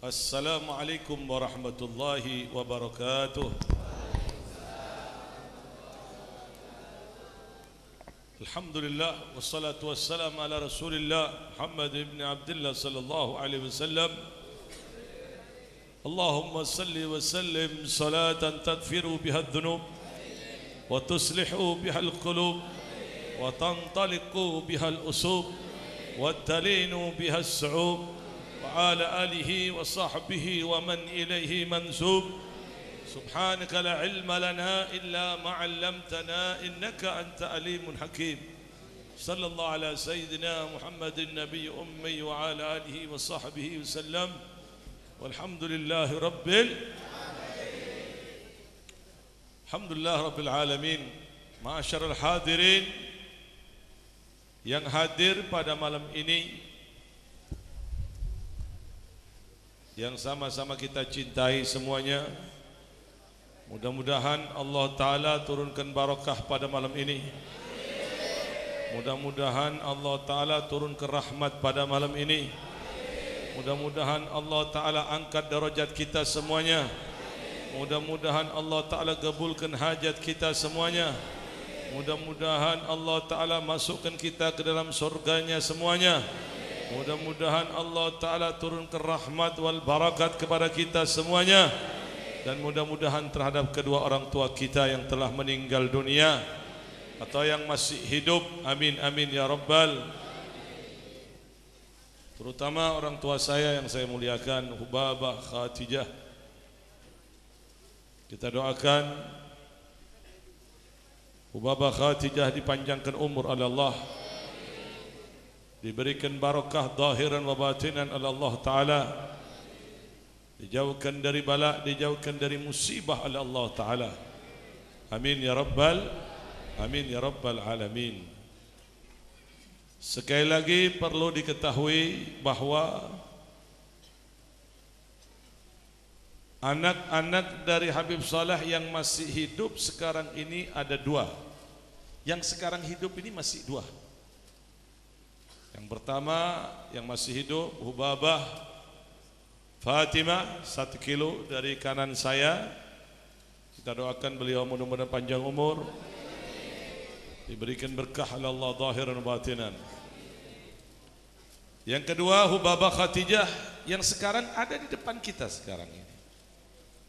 Assalamualaikum warahmatullahi wabarakatuh. Alhamdulillah wassalatu wassalamu ala Rasulillah Muhammad ibn Abdullah sallallahu alaihi wasallam. Allahumma salli wa sallim salatan tadfiru biha adh-dhunub wa tuslihu biha al-qulub wa tantaliqu biha al-usub wa talinu biha as-su'ub wa ala alihi wa sahbihi wa man ilayhi mansub. Subhanaka la ilma lana illa ma 'allamtana innaka anta alimun hakim. Sallallahu ala sayyidina Muhammadin nabiy ummi wa ala alihi wa sahbihi wasallam. Walhamdulillahi rabbil Alhamdulillah rabbil alamin. Ma'asyiral hadirin yang hadir pada malam ini, yang sama-sama kita cintai semuanya. Mudah-mudahan Allah Ta'ala turunkan barakah pada malam ini. Mudah-mudahan Allah Ta'ala turunkan rahmat pada malam ini. Mudah-mudahan Allah Ta'ala angkat darajat kita semuanya. Mudah-mudahan Allah Ta'ala kabulkan hajat kita semuanya. Mudah-mudahan Allah Ta'ala masukkan kita ke dalam surganya semuanya. Mudah-mudahan Allah Ta'ala turunkan rahmat wal barakat kepada kita semuanya. Dan mudah-mudahan terhadap kedua orang tua kita yang telah meninggal dunia atau yang masih hidup, amin amin ya rabbal. Terutama orang tua saya yang saya muliakan, Hubabah Khatijah. Kita doakan Hubabah Khatijah dipanjangkan umur oleh Allah, diberikan barakah zahiran wa batinan oleh Allah Ta'ala, dijauhkan dari bala, dijauhkan dari musibah oleh Allah Ta'ala. Amin ya rabbal, amin ya rabbal alamin. Sekali lagi perlu diketahui bahwa anak-anak dari Habib Saleh yang masih hidup sekarang ini ada dua. Yang sekarang hidup ini masih dua. Yang pertama yang masih hidup, Hubabah Fatimah, 1 kilo dari kanan saya. Kita doakan beliau mudah-mudahan panjang umur, diberikan berkah oleh Allah zahiran wa batinan. Yang kedua Hubabah Khatijah yang sekarang ada di depan kita sekarang ini.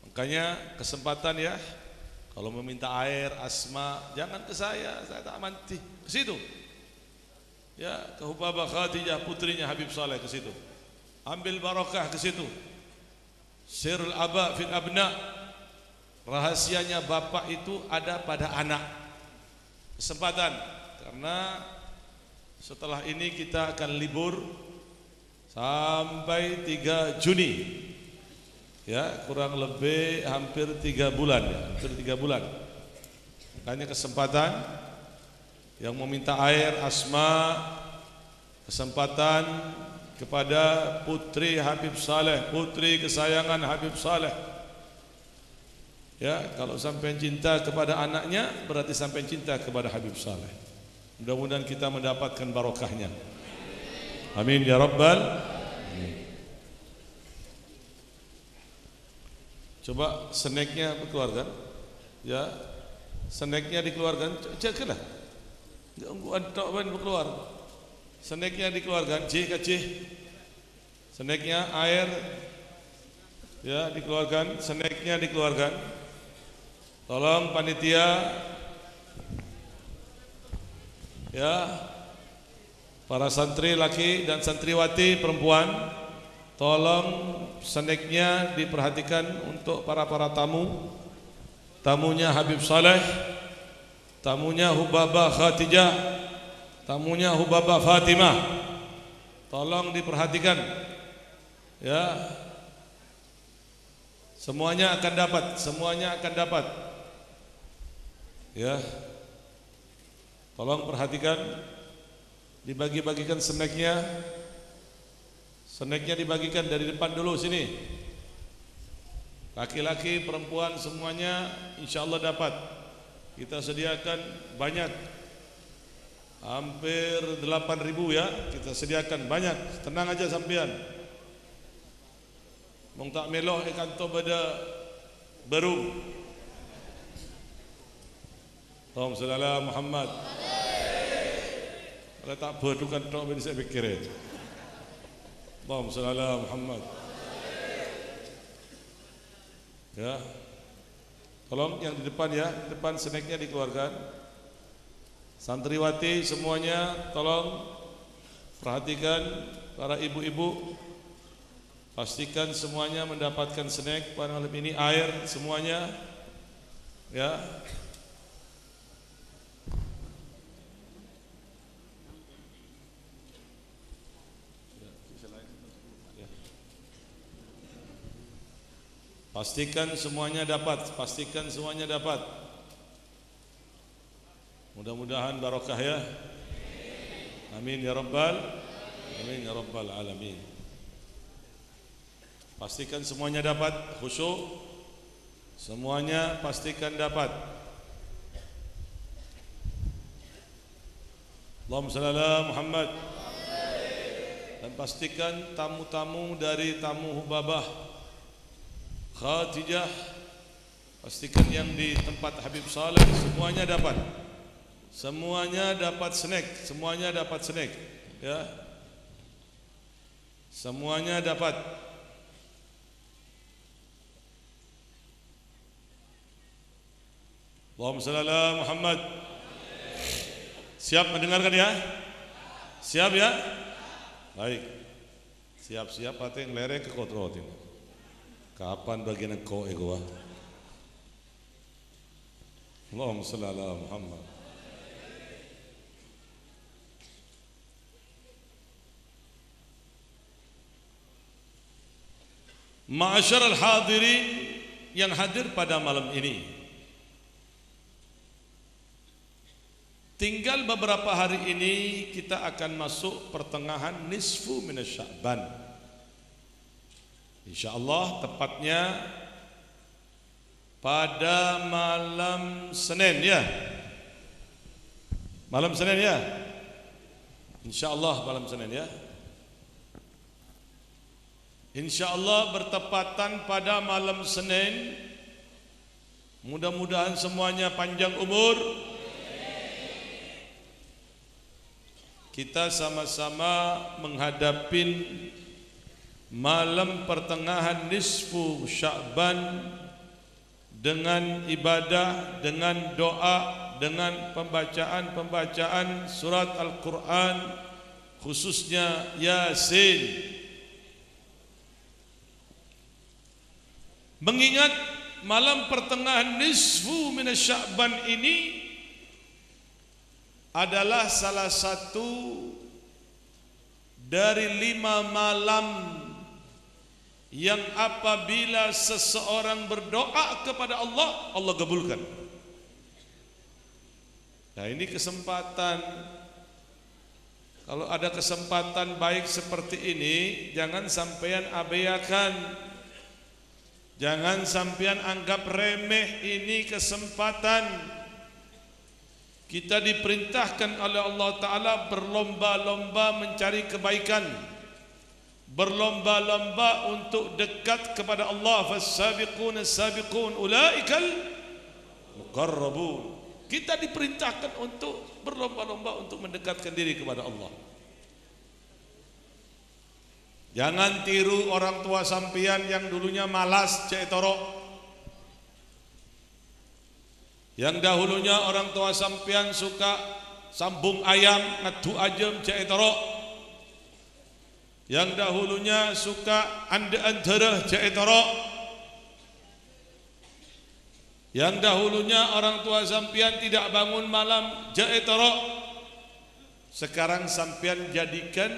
Makanya kesempatan ya, kalau meminta air, asma, jangan ke saya tak mati, ke situ. Ya, ke Hubabah Khatijah putrinya Habib Saleh, ke situ. Ambil barakah ke situ. Sirul aba fil abna. Rahasianya bapak itu ada pada anak. Kesempatan, karena setelah ini kita akan libur sampai 3 Juni. Ya, kurang lebih hampir 3 bulan ya, hampir 3 bulan. Makanya kesempatan yang meminta air, asma, kesempatan kepada putri Habib Saleh, putri kesayangan Habib Saleh. Ya, kalau sampai cinta kepada anaknya berarti sampai cinta kepada Habib Saleh. Mudah-mudahan kita mendapatkan barokahnya. Amin ya rabbal. Coba snacknya dikeluarkan. Ya, snacknya dikeluarkan. Ceklah. Gangguan tok ban keluar. Snacknya dikeluarkan, snacknya air ya dikeluarkan, snacknya dikeluarkan. Tolong panitia ya, para santri laki dan santriwati perempuan, tolong snacknya diperhatikan untuk para tamu, tamunya Habib Saleh, tamunya Hubabah Khatijah, tamunya Hubabah Fatimah, tolong diperhatikan ya. Semuanya akan dapat, semuanya akan dapat ya. Tolong perhatikan, dibagi-bagikan snacknya. Snacknya dibagikan dari depan dulu sini. Laki-laki, perempuan semuanya insya Allah dapat. Kita sediakan banyak, hampir 8.000 ya, kita sediakan banyak. Tenang aja sampean. Mong tak meloh kantor pada baru. Tom sallallahu Muhammad. Kalau tak berdu kantor pada saya fikir. Tom sallallahu Muhammad. Ya. Tolong yang di depan ya, di depan snacknya dikeluarkan. Santriwati semuanya tolong perhatikan, para ibu-ibu pastikan semuanya mendapatkan snack pada malam ini, air semuanya ya. Pastikan semuanya dapat, pastikan semuanya dapat. Mudah-mudahan barokah ya. Amin ya rabbal, amin ya rabbal alamin. Pastikan semuanya dapat, khusyuk. Semuanya pastikan dapat. Allahumma shalli ala Muhammad. Dan pastikan tamu-tamu dari tamu Hubabah Khadijah, pastikan yang di tempat Habib Saleh semuanya dapat. Semuanya dapat snack, semuanya dapat snack ya. Semuanya dapat. Allahumma shalli ala Muhammad. Siap mendengarkan ya? Siap ya? Baik. Siap-siap hati ngelere ke kotrot ini. Kapan bagian kau ego? Allahumma shalli ala Muhammad. Ma'asyiral hadirin yang hadir pada malam ini, tinggal beberapa hari ini kita akan masuk pertengahan nisfu minasy Sya'ban. InsyaAllah tepatnya pada malam Senin ya. Malam Senin ya. InsyaAllah malam Senin ya. InsyaAllah bertepatan pada malam Senin. Mudah-mudahan semuanya panjang umur. Kita sama-sama menghadapin malam pertengahan nisfu Sya'ban dengan ibadah, dengan doa, dengan pembacaan surat Al-Quran, khususnya Yasin. Mengingat malam pertengahan nisfu minasy Sya'ban ini adalah salah satu dari 5 malam yang apabila seseorang berdoa kepada Allah, Allah kabulkan. Nah ini kesempatan. Kalau ada kesempatan baik seperti ini, jangan sampean abaikan. Jangan sampean anggap remeh ini kesempatan. Kita diperintahkan oleh Allah Ta'ala berlomba-lomba mencari kebaikan, berlomba-lomba untuk dekat kepada Allah. Fas-sabiqun as-sabiqun ulaikal muqarrabun. Kita diperintahkan untuk berlomba-lomba untuk mendekatkan diri kepada Allah. Jangan tiru orang tua sampian yang dulunya malas cek torok. Yang dahulunya orang tua sampian suka sambung ayam ngadu ajem cek torok. Yang dahulunya suka andaan darah cek torok. Yang dahulunya orang tua sampian tidak bangun malam cek torok. Sekarang sampian jadikan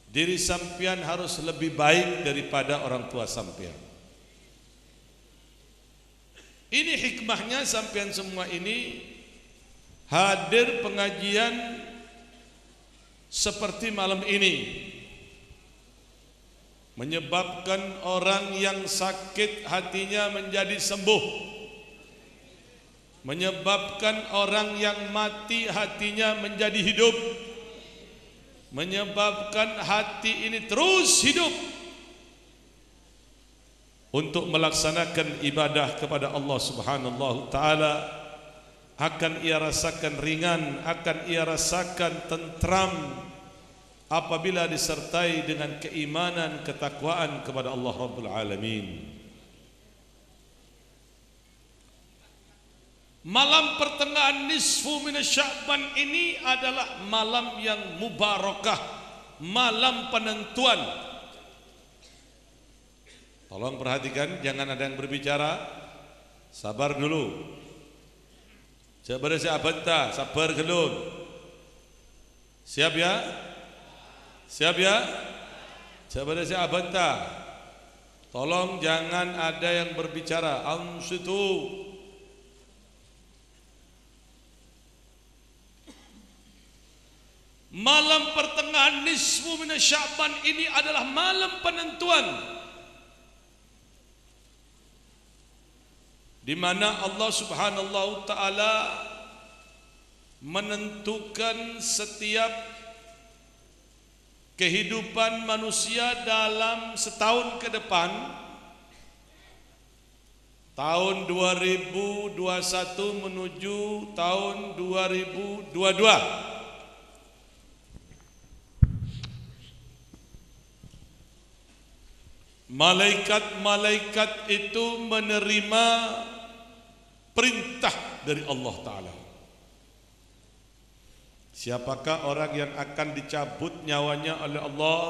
diri sampian harus lebih baik daripada orang tua sampian. Ini hikmahnya sampian semua ini hadir pengajian seperti malam ini, menyebabkan orang yang sakit hatinya menjadi sembuh, menyebabkan orang yang mati hatinya menjadi hidup, menyebabkan hati ini terus hidup. untuk melaksanakan ibadah kepada Allah Subhanahu taala, akan ia rasakan ringan, akan ia rasakan tentram apabila disertai dengan keimanan, ketakwaan kepada Allah Rabbul Alamin. Malam pertengahan nisfu min Sya'ban ini adalah malam yang mubarakah, malam penentuan. Tolong perhatikan, jangan ada yang berbicara. Sabar dulu. Sabar siapa? Sabar gelun. Siap ya? Siap ya? Sabar siapa? Tolong jangan ada yang berbicara. Ansitu. Malam pertengahan nisfu min Sya'ban ini adalah malam penentuan, di mana Allah Subhanahu taala menentukan setiap kehidupan manusia dalam setahun ke depan, tahun 2021 menuju tahun 2022. Malaikat-malaikat itu menerima perintah dari Allah Ta'ala. Siapakah orang yang akan dicabut nyawanya oleh Allah?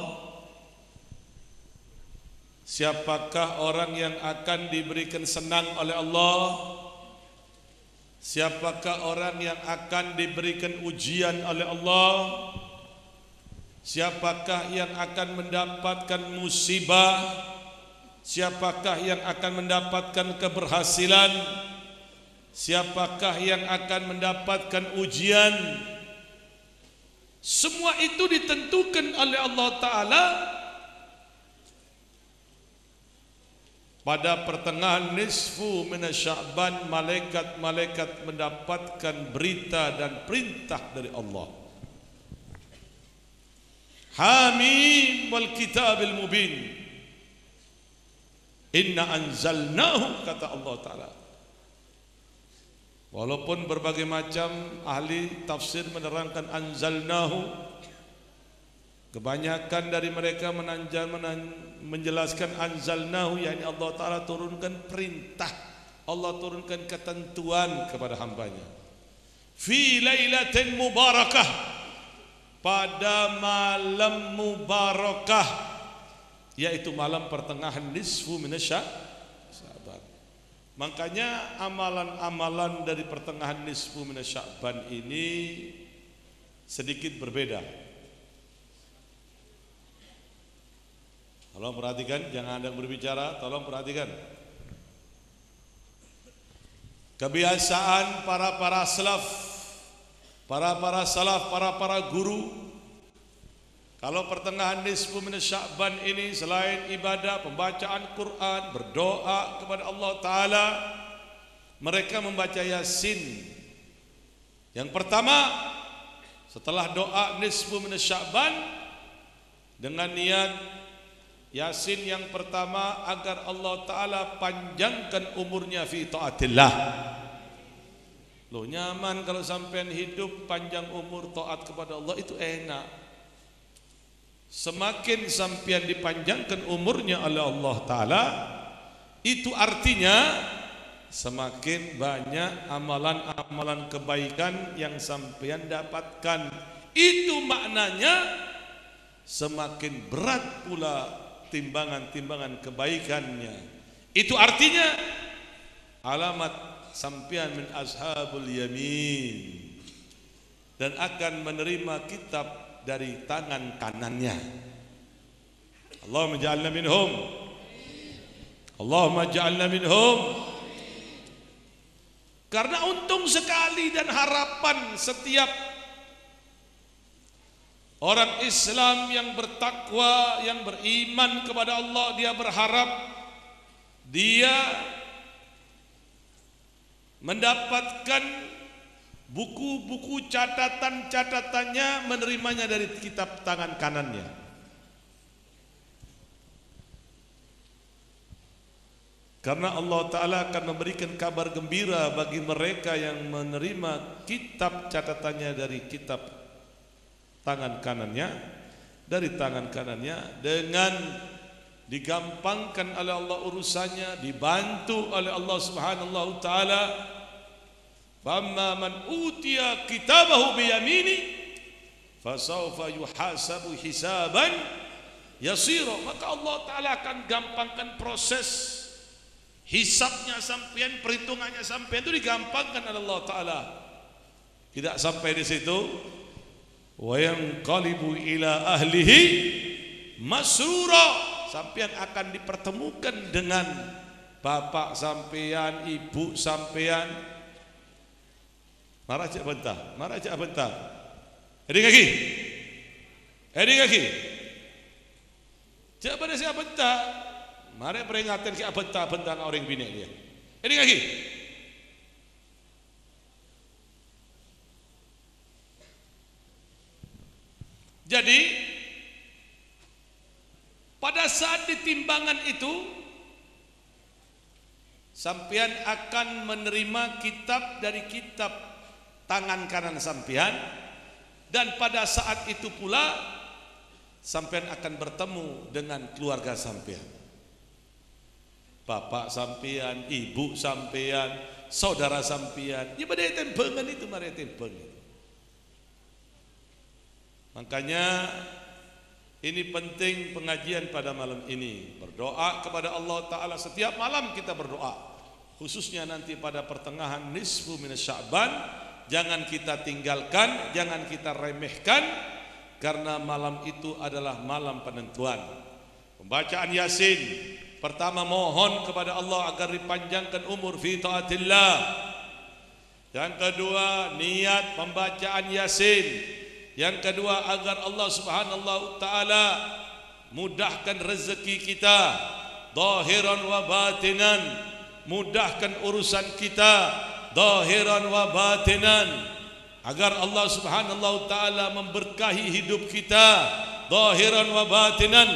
Siapakah orang yang akan diberikan senang oleh Allah? Siapakah orang yang akan diberikan ujian oleh Allah? Siapakah yang akan mendapatkan musibah? Siapakah yang akan mendapatkan keberhasilan? Siapakah yang akan mendapatkan ujian? Semua itu ditentukan oleh Allah Ta'ala pada pertengahan nisfu min Sya'ban. Malaikat-malaikat mendapatkan berita dan perintah dari Allah. Hamim wal kitabil mubin, inna anzalnahu, kata Allah Ta'ala. Walaupun berbagai macam ahli tafsir menerangkan anzalnahu, kebanyakan dari mereka menjelaskan anzalnahu, yakni Allah Ta'ala turunkan perintah, Allah turunkan ketentuan kepada hambanya. Fi lailatin mubarakah, pada malam mubarakah, yaitu malam pertengahan nisfu min Sya'ban. Makanya amalan-amalan dari pertengahan nisfu min Sya'ban ini sedikit berbeda. Tolong perhatikan, jangan ada yang berbicara. Tolong perhatikan. Kebiasaan para salaf, para guru, kalau pertengahan nisfu min Sya'ban ini selain ibadah, pembacaan Quran, berdoa kepada Allah Ta'ala, mereka membaca Yasin. Yang pertama, setelah doa nisfu min Sya'ban, dengan niat Yasin yang pertama agar Allah Ta'ala panjangkan umurnya fi ta'atillah. Loh, nyaman kalau sampean hidup panjang umur taat kepada Allah, itu enak. Semakin sampean dipanjangkan umurnya oleh Allah Ta'ala, itu artinya semakin banyak amalan-amalan kebaikan yang sampean dapatkan. Itu maknanya semakin berat pula timbangan-timbangan kebaikannya. Itu artinya alamat sampian min ashabul yamin, dan akan menerima kitab dari tangan kanannya. Allahumma ja'alna minhum, Allahumma ja'alna minhum. Karena untung sekali dan harapan setiap orang Islam yang bertakwa, yang beriman kepada Allah, dia berharap dia mendapatkan buku-buku catatan-catatannya, menerimanya dari kitab tangan kanannya. Karena Allah Ta'ala akan memberikan kabar gembira bagi mereka yang menerima kitab catatannya dari kitab tangan kanannya, dari tangan kanannya, dengan digampangkan oleh Allah urusannya, dibantu oleh Allah Subhanahu wa taala. Famma man utiya kitabahu biyamini fasawfa yuhasabu hisaban yasira. Maka Allah taala akan gampangkan proses hisabnya sampean, perhitungannya sampean itu digampangkan oleh Allah taala. Tidak sampai di situ, wa yanqalibu ila ahlihi masrura. Sampean akan dipertemukan dengan bapak sampean, ibu sampean. Marah cak bentah, marah cak bentah. Edi kaki, edi kaki. Cak pada siapa bentah? Mari peringatan ke bentah orang bini dia. Edi kaki. Jadi pada saat ditimbangan itu, sampean akan menerima kitab dari kitab tangan kanan sampean, dan pada saat itu pula sampean akan bertemu dengan keluarga sampean, bapak sampean, ibu sampean, saudara sampean. Ya pada tempengan itu, mari tempengan. Makanya ini penting pengajian pada malam ini. Berdoa kepada Allah Ta'ala. Setiap malam kita berdoa, khususnya nanti pada pertengahan nisfu minas Sya'ban. Jangan kita tinggalkan, jangan kita remehkan, karena malam itu adalah malam penentuan. Pembacaan Yasin, pertama mohon kepada Allah agar dipanjangkan umur fi taatillah. Yang kedua niat pembacaan Yasin. Yang kedua agar Allah Subhanahu wa taala mudahkan rezeki kita zahiran wa batinan, mudahkan urusan kita zahiran wa batinan, agar Allah Subhanahu wa taala memberkahi hidup kita zahiran wa batinan.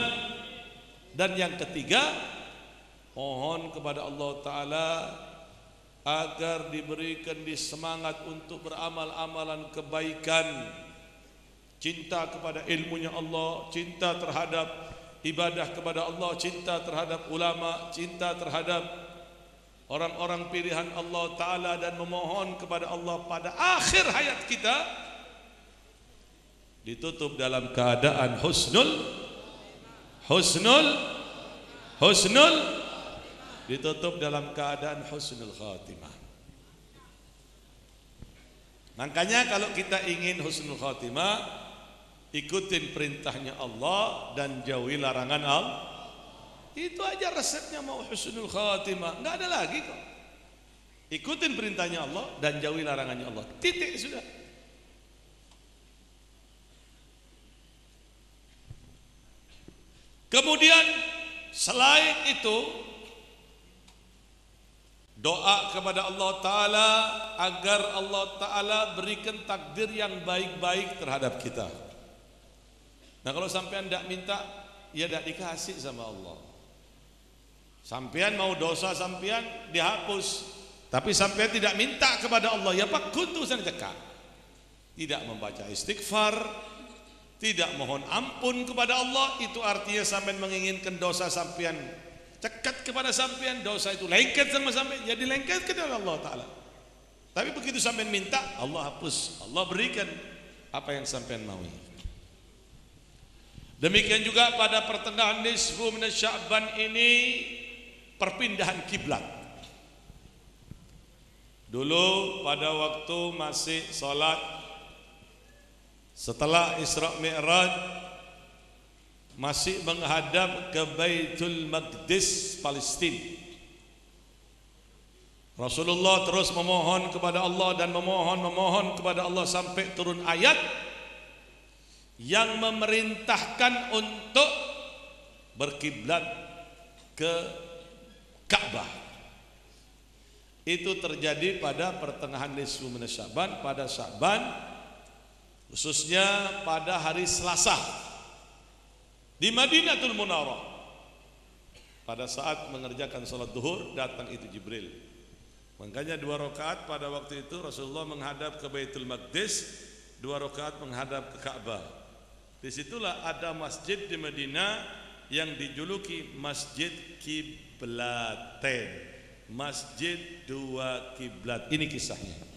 Dan yang ketiga, mohon kepada Allah taala agar diberikan semangat untuk beramal amalan kebaikan, cinta kepada ilmunya Allah, cinta terhadap ibadah kepada Allah, cinta terhadap ulama, cinta terhadap orang-orang pilihan Allah Ta'ala, dan memohon kepada Allah pada akhir hayat kita ditutup dalam keadaan husnul, ditutup dalam keadaan husnul khatimah. Makanya kalau kita ingin husnul khatimah, ikutin perintahnya Allah dan jauhi larangan Allah. Itu aja resepnya mau husnul khatimah, enggak ada lagi kok. Ikutin perintahnya Allah dan jauhi larangannya Allah. Titik sudah. Kemudian selain itu, doa kepada Allah Ta'ala agar Allah Ta'ala berikan takdir yang baik-baik terhadap kita. Nah kalau sampean tidak minta, ya tidak dikasih sama Allah. Sampean mau dosa sampean dihapus, tapi sampean tidak minta kepada Allah, ya pak kuntu sana cekak. Tidak membaca istighfar, tidak mohon ampun kepada Allah, itu artinya sampean menginginkan dosa sampean cekat kepada sampean, dosa itu lengket sama sampean, jadi lengket kepada Allah Ta'ala. Tapi begitu sampean minta, Allah hapus, Allah berikan apa yang sampean maui. Demikian juga pada pertengahan nisfu minas Sya'ban ini, perpindahan kiblat. Dulu pada waktu masih sholat setelah Isra Mi'raj, masih menghadap ke Baitul Maqdis Palestina. Rasulullah terus memohon kepada Allah dan memohon kepada Allah sampai turun ayat yang memerintahkan untuk berkiblat ke Ka'bah. Itu terjadi pada pertengahan nisfu minas Sya'ban, pada Sya'ban, khususnya pada hari Selasa di Madinatul Munawwarah. Pada saat mengerjakan salat zuhur datang itu Jibril. Makanya 2 rakaat pada waktu itu Rasulullah menghadap ke Baitul Maqdis, 2 rakaat menghadap ke Ka'bah. Disitulah ada masjid di Madinah yang dijuluki Masjid Kiblatain, Masjid 2 Kiblat. Ini kisahnya.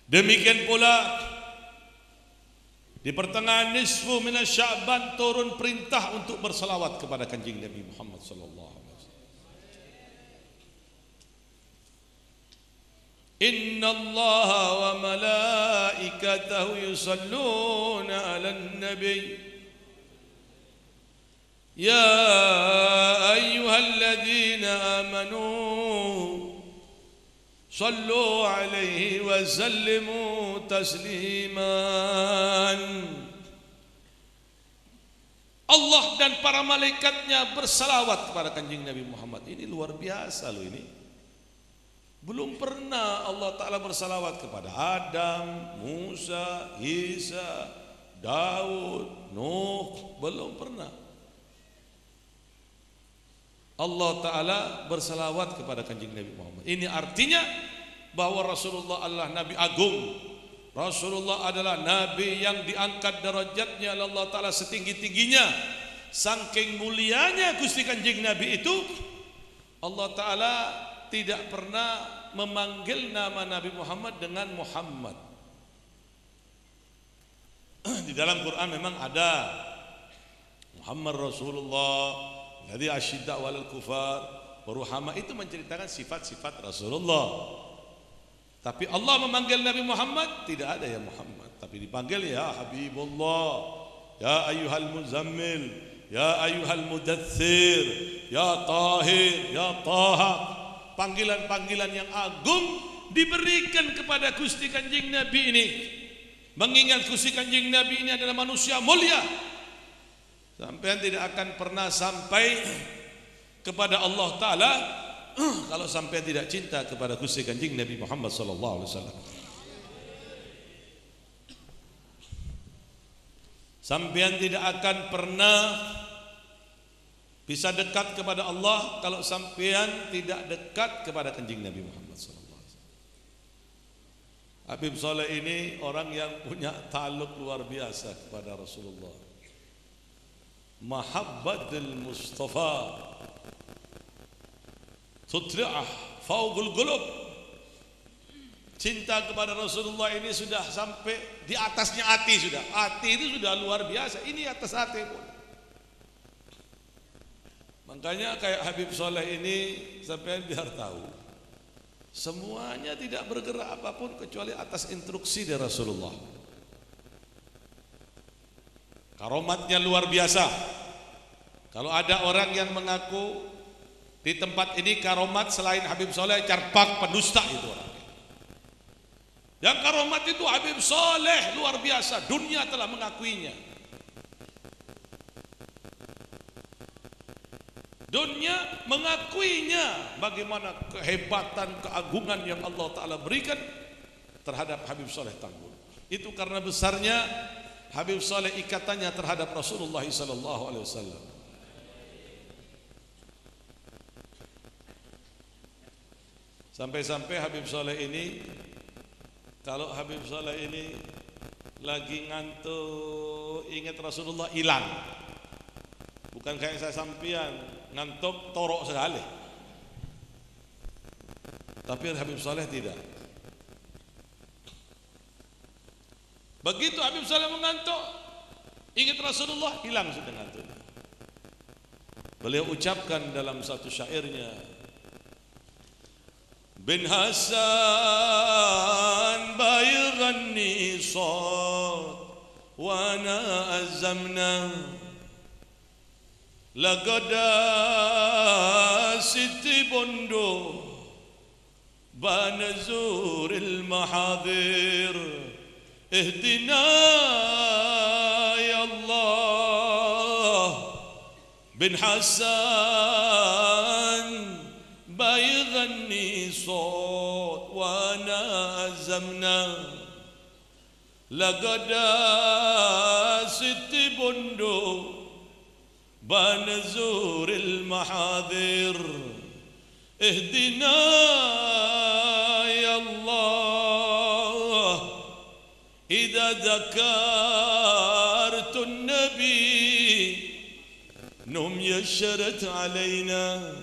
Demikian pula di pertengahan nisfu minas Sya'ban turun perintah untuk bersalawat kepada kanjeng Nabi Muhammad sallallahu alaihi wasallam. Inna Allah wa malaikatahu yusalluna 'alan nabi ya ayyuhalladzina amanu sallu alaihi wa sallimu tasliman. Allah dan para malaikatnya bersalawat kepada kanjeng Nabi Muhammad. Ini luar biasa loh ini. Belum pernah Allah Ta'ala bersalawat kepada Adam, Musa, Isa, Daud, Nuh. Belum pernah Allah Ta'ala bersalawat kepada kanjeng Nabi Muhammad. Ini artinya bahwa Rasulullah adalah Nabi agung. Rasulullah adalah Nabi yang diangkat derajatnya oleh Allah Ta'ala setinggi-tingginya. Saking mulianya Gusti kanjeng Nabi itu, Allah Ta'ala tidak pernah memanggil nama Nabi Muhammad dengan Muhammad. Di dalam Quran memang ada Muhammad Rasulullah jadi asyidda walal kufar waruhama, itu menceritakan sifat-sifat Rasulullah. Tapi Allah memanggil Nabi Muhammad tidak ada ya Muhammad, tapi dipanggil ya Habibullah, ya ayyuhal muzammil, ya ayyuhal mudaththir, ya tahir, ya taha. Panggilan-panggilan yang agung diberikan kepada Gusti kanjeng Nabi ini. Mengingat Gusti kanjeng Nabi ini adalah manusia mulia. Sampai tidak akan pernah sampai kepada Allah Ta'ala kalau sampai tidak cinta kepada Gusti kanjeng Nabi Muhammad sallallahu alaihi wasallam. Sampean tidak akan pernah bisa dekat kepada Allah kalau sampean tidak dekat kepada kanjeng Nabi Muhammad sallallahu alaihi wasallam. Habib Saleh ini orang yang punya taluk luar biasa kepada Rasulullah. Mahabbatul Mustafa tutri'ah fauqul qulub. Cinta kepada Rasulullah ini sudah sampai di atasnya hati sudah. Hati itu sudah luar biasa. Ini atas hati pun. Makanya kayak Habib Saleh ini sampai biar tahu, semuanya tidak bergerak apapun kecuali atas instruksi dari Rasulullah. Karomatnya luar biasa. Kalau ada orang yang mengaku di tempat ini karomat selain Habib Saleh, carpak pendusta itu orang. Yang karomat itu Habib Saleh luar biasa, dunia telah mengakuinya. Dunia mengakuinya bagaimana kehebatan, keagungan yang Allah Ta'ala berikan terhadap Habib Saleh Tanggul. Itu karena besarnya Habib Saleh ikatannya terhadap Rasulullah sallallahu alaihi wasallam. Sampai-sampai Habib Saleh ini, kalau Habib Saleh ini lagi ngantuk ingat Rasulullah hilang. Bukan kayak saya sampian ngantuk torok sekali. Tapi Habib Saleh tidak. Begitu Habib Saleh mengantuk, ingat Rasulullah, hilang sudah ngantuk. Beliau ucapkan dalam satu syairnya, bin Hasan bayranni sawt wa ana azamna laqada siti bondo banazuril mahadir اهدنا يا الله بن حسن بيغني صوت وانا أزمنا لقد ست بندو بنزور المحاذر اهدنا يا الله إذا ذكرت النبي نوم يشرت علينا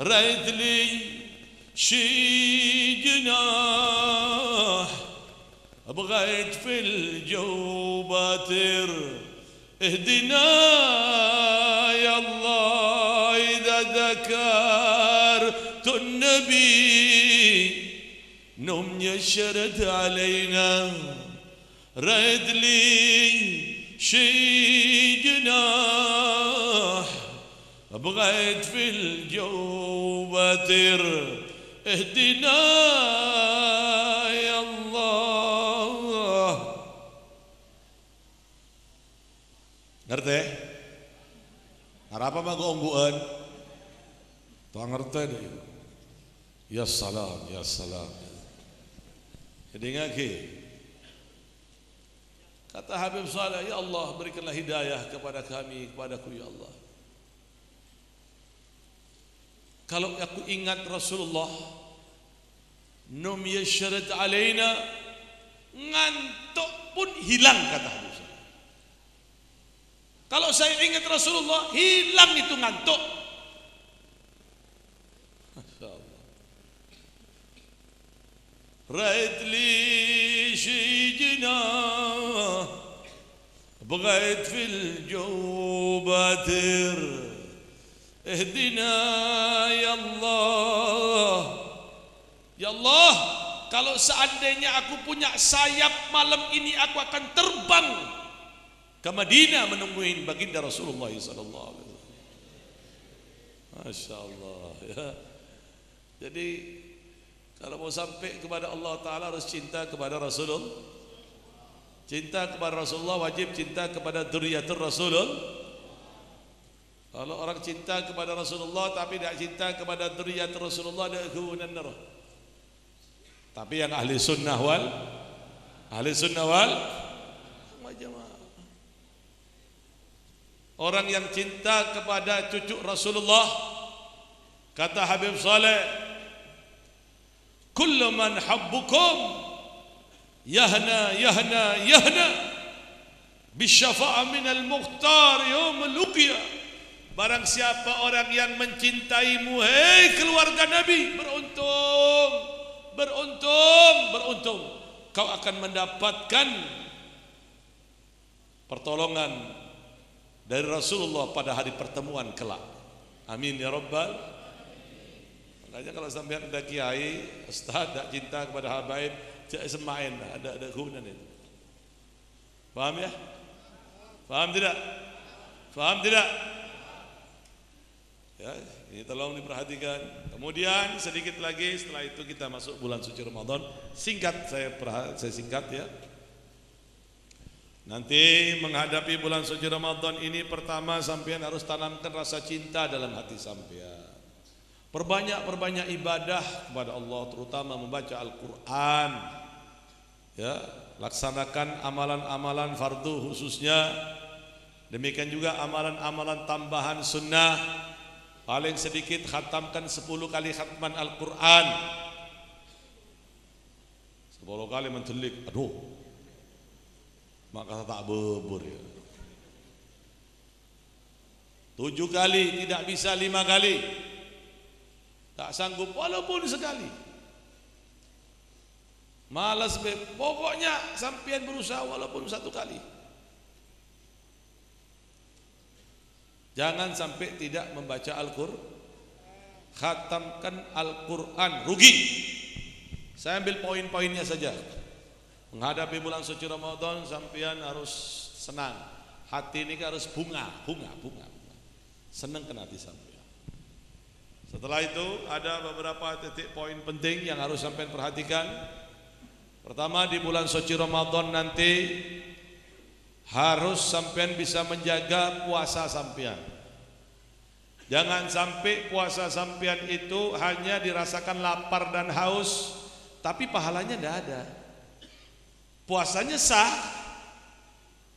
رأيت لي شي جناح بغيت في الجو باتر اهدنا يا الله إذا ذكرت النبي نوم يشرد علينا رد لي شي جناح بغيت في الجو باتر اهدنا يا الله. Ngerti? Ngarapa mah gongguan? Tuh ngerti deh. Ya salam, ya salam. Jadi ngaki. Kata Habib Saleh, ya Allah berikanlah hidayah kepada kami, kepadaku ya Allah. Kalau aku ingat Rasulullah, num yashrid alaina, ngantuk pun hilang kata Habib Saleh. Kalau saya ingat Rasulullah, hilang itu ngantuk. Masya Allah. Ra'ait li shijna بغيت في الجو باتر اهدنا يا الله. Ya Allah, kalau seandainya aku punya sayap, malam ini aku akan terbang ke Madinah menungguin baginda Rasulullah sallallahu alaihi wasallam. Masya Allah ya. Jadi kalau mau sampai kepada Allah Ta'ala harus cinta kepada Rasulullah. Cinta kepada Rasulullah wajib cinta kepada dzurriyyatur Rasulullah. Kalau orang cinta kepada Rasulullah tapi tidak cinta kepada dzurriyyatur Rasulullah, dia kehunan neraka. Tapi yang ahli sunnah wal jamaah, orang yang cinta kepada cucu Rasulullah, kata Habib Saleh, kullu man habbukum yahna bisyafa'a minal mukhtar yaumul uqiyah. Barang siapa orang yang mencintaimu, hei keluarga Nabi, beruntung kau akan mendapatkan pertolongan dari Rasulullah pada hari pertemuan kelak. Amin ya rabbal. Makanya kalau sampean ada kiai, ustaz tak cinta kepada habaib, jangan semain, ada kehunan itu. Paham ya? Paham tidak? Paham tidak? Ya, ini tolong diperhatikan. Kemudian sedikit lagi setelah itu kita masuk bulan suci Ramadan. Singkat saya singkat ya. Nanti menghadapi bulan suci Ramadan ini, pertama sampean harus tanamkan rasa cinta dalam hati sampean. Perbanyak ibadah kepada Allah, terutama membaca Al-Quran. Ya, laksanakan amalan-amalan fardu khususnya. Demikian juga amalan-amalan tambahan sunnah. Paling sedikit khatamkan 10 kali khatman Al-Quran. 10 kali mentelik, aduh, maka tak bebur ya. 7 kali, tidak bisa 5 kali. Tak sanggup walaupun sekali. Malas pokoknya sampean berusaha walaupun 1 kali. Jangan sampai tidak membaca Al-Quran. Khatamkan Al-Quran, rugi. Saya ambil poin-poinnya saja. Menghadapi bulan suci Ramadan, sampean harus senang. Hati ini harus bunga. Senang kan hati sampean. Setelah itu ada beberapa titik poin penting yang harus sampean perhatikan. Pertama, di bulan suci Ramadan nanti harus sampean bisa menjaga puasa sampean. Jangan sampai puasa sampean itu hanya dirasakan lapar dan haus, tapi pahalanya tidak ada. Puasanya sah,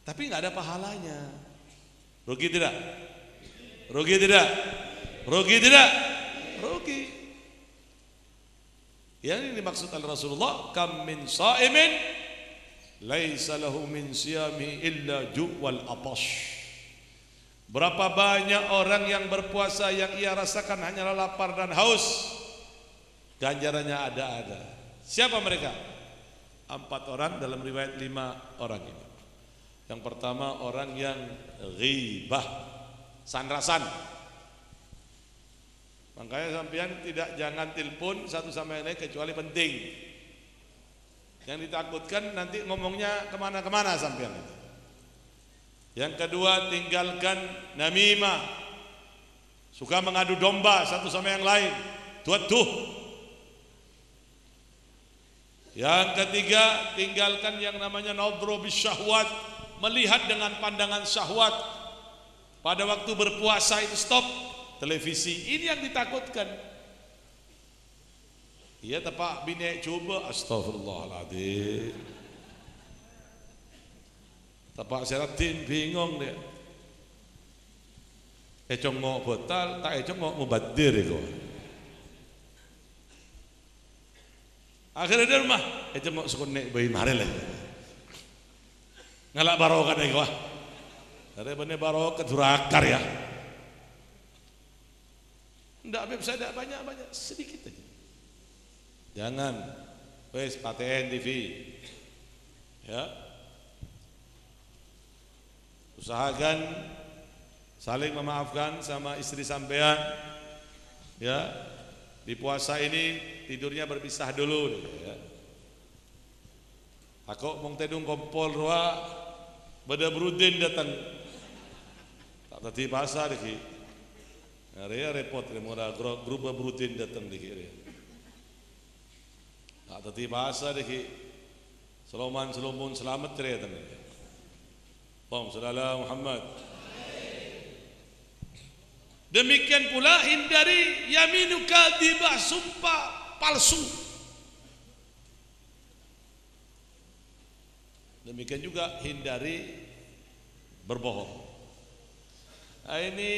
tapi nggak ada pahalanya. Rugi tidak? Rugi tidak? Rugi tidak? Rugi. Yang ini dimaksud oleh Rasulullah, kam min sa'imin laisa lahu min siyami illa ju' wal atash. Berapa banyak orang yang berpuasa yang ia rasakan hanyalah lapar dan haus, ganjarannya ada-ada. Siapa mereka? 4 orang, dalam riwayat 5 orang ini. Yang pertama orang yang ghibah, sanrasan. Makanya sampean jangan telepon satu sama yang lain kecuali penting. Yang ditakutkan nanti ngomongnya kemana-kemana sampean itu. Yang kedua, tinggalkan namimah, suka mengadu domba satu sama yang lain, tuh. Yang ketiga, tinggalkan yang namanya nadhru bisyahwat, melihat dengan pandangan syahwat. Pada waktu berpuasa itu stop televisi. Ini yang ditakutkan. Iya tapak bini coba, astagfirullahaladzim. Tapak Seratin bingung dia. Congok betal, tak congok mubadir itu. Akhirnya dia rumah, congok sukunek bayi mari lah. Ngalak barokah deh gua. Dari benih barokah durakar ya. Ndak bisa tidak banyak sedikit aja. Jangan, wes paten TV, ya. Usahakan saling memaafkan sama istri sampean, ya. Di puasa ini tidurnya berpisah dulu, ya. Aku mong tedung kompol roa, beda berudin datang, tak tadi pasar deki, area repot, remora grup berudin datang deki, tak tadi pasar deki, seloman selamat tere datang. Allahumma shalli ala Muhammad. Demikian pula hindari yaminu kadhibah, sumpah palsu. Demikian juga hindari berbohong. Nah, ini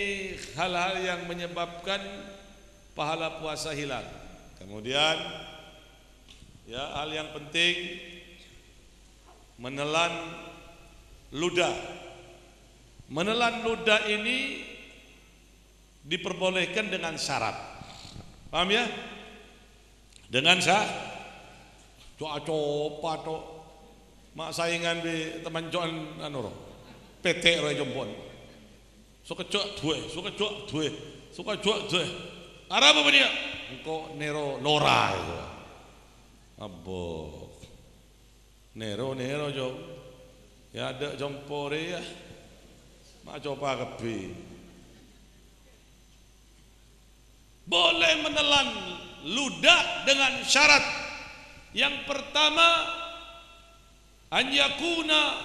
hal-hal yang menyebabkan pahala puasa hilang. Kemudian ya, hal yang penting menelan ludah. Menelan ludah ini diperbolehkan dengan syarat. Paham ya? Dengan syarat. Coba to mak saingan di teman joan anu PT roe jompon. Suka cok duwe. Arab apa dia? Engko Nero Nora itu. Abo. Nero jo. Ya ada jompore ya. Mak coba kebi. Boleh menelan ludah dengan syarat. Yang pertama, an yakuna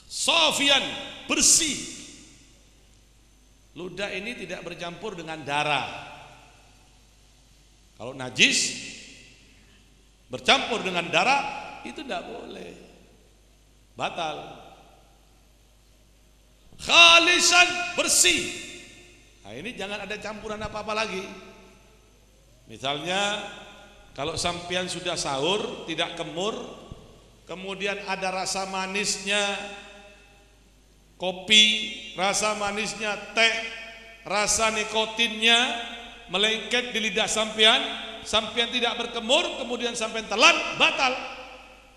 safian, bersih. Ludah ini tidak bercampur dengan darah. Kalau najis bercampur dengan darah itu tidak boleh. Batal. Khalisan, bersih. Nah, ini jangan ada campuran apa-apa lagi. Misalnya kalau sampean sudah sahur tidak kemur, kemudian ada rasa manisnya kopi, rasa manisnya teh, rasa nikotinnya melengket di lidah sampean tidak berkemur, kemudian sampean telan, batal.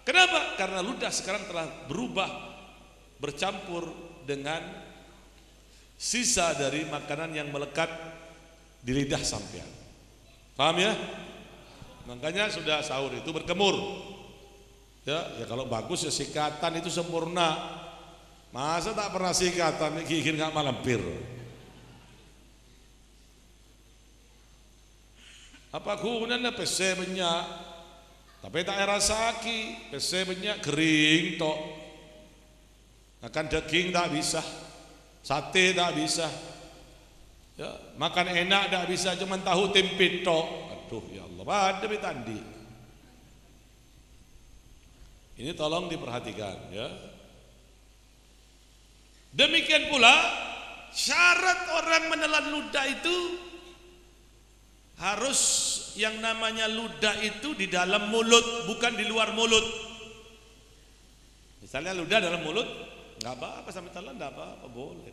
Kenapa? Karena ludah sekarang telah berubah, bercampur dengan sisa dari makanan yang melekat di lidah sampean. Paham ya? Makanya sudah sahur itu berkemur. Ya kalau bagus ya sikatan itu sempurna. Masa tak pernah sikatan, gigi nggak malampir. Apa gunanya PC banyak? Tapi tak rasaki, PC banyak kering tok. Makan daging tak bisa, sate tak bisa. Ya, makan enak tak bisa, cuma tahu tempe tok. Aduh ya Allah, ada betandi. Ini tolong diperhatikan ya. Demikian pula syarat orang menelan ludah itu harus yang namanya ludah itu di dalam mulut, bukan di luar mulut. Misalnya ludah dalam mulut, nggak apa-apa sampai telan, nggak apa-apa, boleh.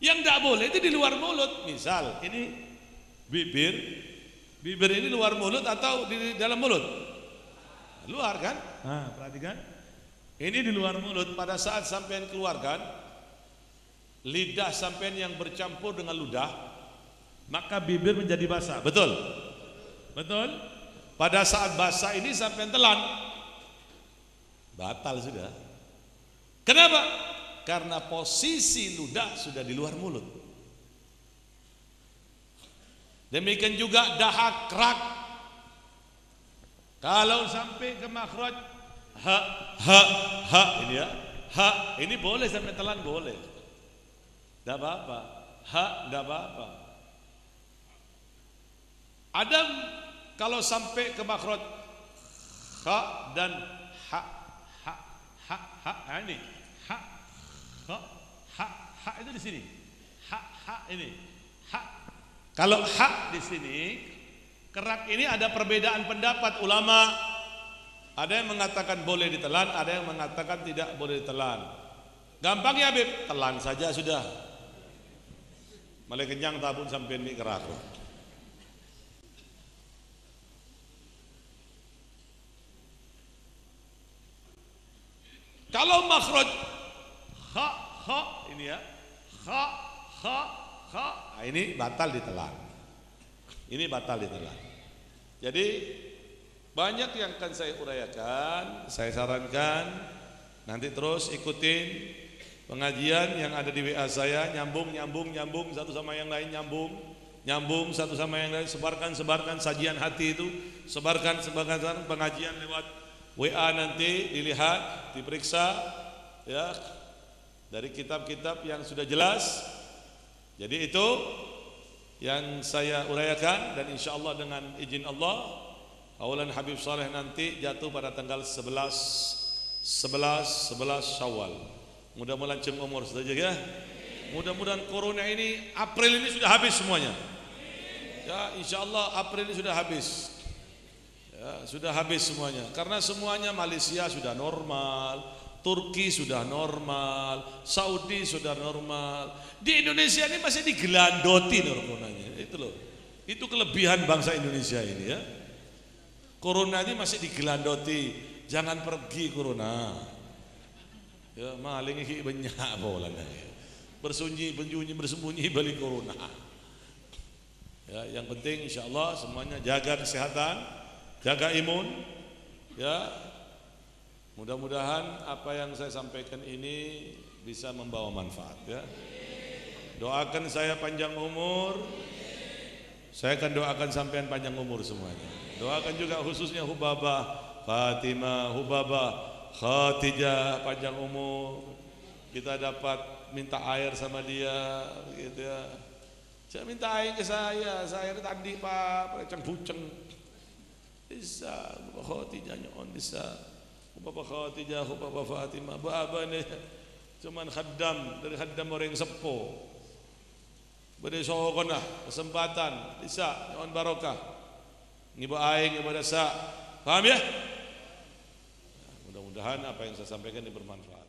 Yang nggak boleh itu di luar mulut. Misal ini bibir ini luar mulut atau di dalam mulut? Luar kan? Nah, perhatikan. Ini di luar mulut. Pada saat sampean keluarkan, lidah sampean yang bercampur dengan ludah, maka bibir menjadi basah. Betul? Betul? Pada saat basah ini sampean telan, batal sudah. Kenapa? Karena posisi ludah sudah di luar mulut. Demikian juga dahak, kerak. Kalau sampai ke makhraj ha ini ya, ha ini boleh sampai telan, boleh, tidak apa-apa. Ha tidak apa-apa. Ada kalau sampai ke makhraj ha dan ha ini ha itu di sini, ha ini ha. Kalau ha di sini, kerak ini ada perbedaan pendapat ulama. Ada yang mengatakan boleh ditelan, ada yang mengatakan tidak boleh ditelan. Gampang ya Habib, telan saja sudah. Malah kenyang tabun sampai ini kerak. Kalau makhraj ha ini ya, ha nah ini batal ditelan. Ini batal ditelan. Jadi banyak yang akan saya uraikan, saya sarankan nanti terus ikutin pengajian yang ada di WA saya, nyambung satu sama yang lain, nyambung satu sama yang lain, sebarkan sajian hati itu, sebarkan pengajian lewat WA, nanti dilihat, diperiksa ya dari kitab-kitab yang sudah jelas. Jadi itu yang saya uraikan, dan insya Allah dengan izin Allah awalan Habib Saleh nanti jatuh pada tanggal 11 Syawal. Mudah-mudahan cem umur saja ya. Mudah-mudahan corona ini April ini sudah habis semuanya. Ya, insya Allah April ini sudah habis. Ya, sudah habis semuanya. Karena semuanya Malaysia sudah normal, Turki sudah normal, Saudi sudah normal. Di Indonesia ini masih digelandoti coronanya. Itu loh. Itu kelebihan bangsa Indonesia ini ya. Corona ini masih digelandoti, jangan pergi corona. Ya, maling iki banyak bolanya. Bersembunyi balik corona. Ya, yang penting insyaallah semuanya jaga kesehatan, jaga imun. Ya. Mudah-mudahan apa yang saya sampaikan ini bisa membawa manfaat ya. Doakan saya panjang umur. Saya akan doakan sampean panjang umur semuanya. Doakan juga khususnya Hubabah, Fatimah, Hubabah, Khadijah panjang umur. Kita dapat minta air sama dia, gitu ya. Saya minta air ke saya tadi Pak, pereceng buceng. Bisa, Hubabah Khadijah nyon bisa. Hubabah Khadijah, Hubabah Fatimah, baba nih cuman khaddam dari khaddam orang sepo. Bade sokonah kesempatan bisa nyon barokah. Ngiba aing kepada sa. Paham ya? Mudah-mudahan apa yang saya sampaikan ini bermanfaat.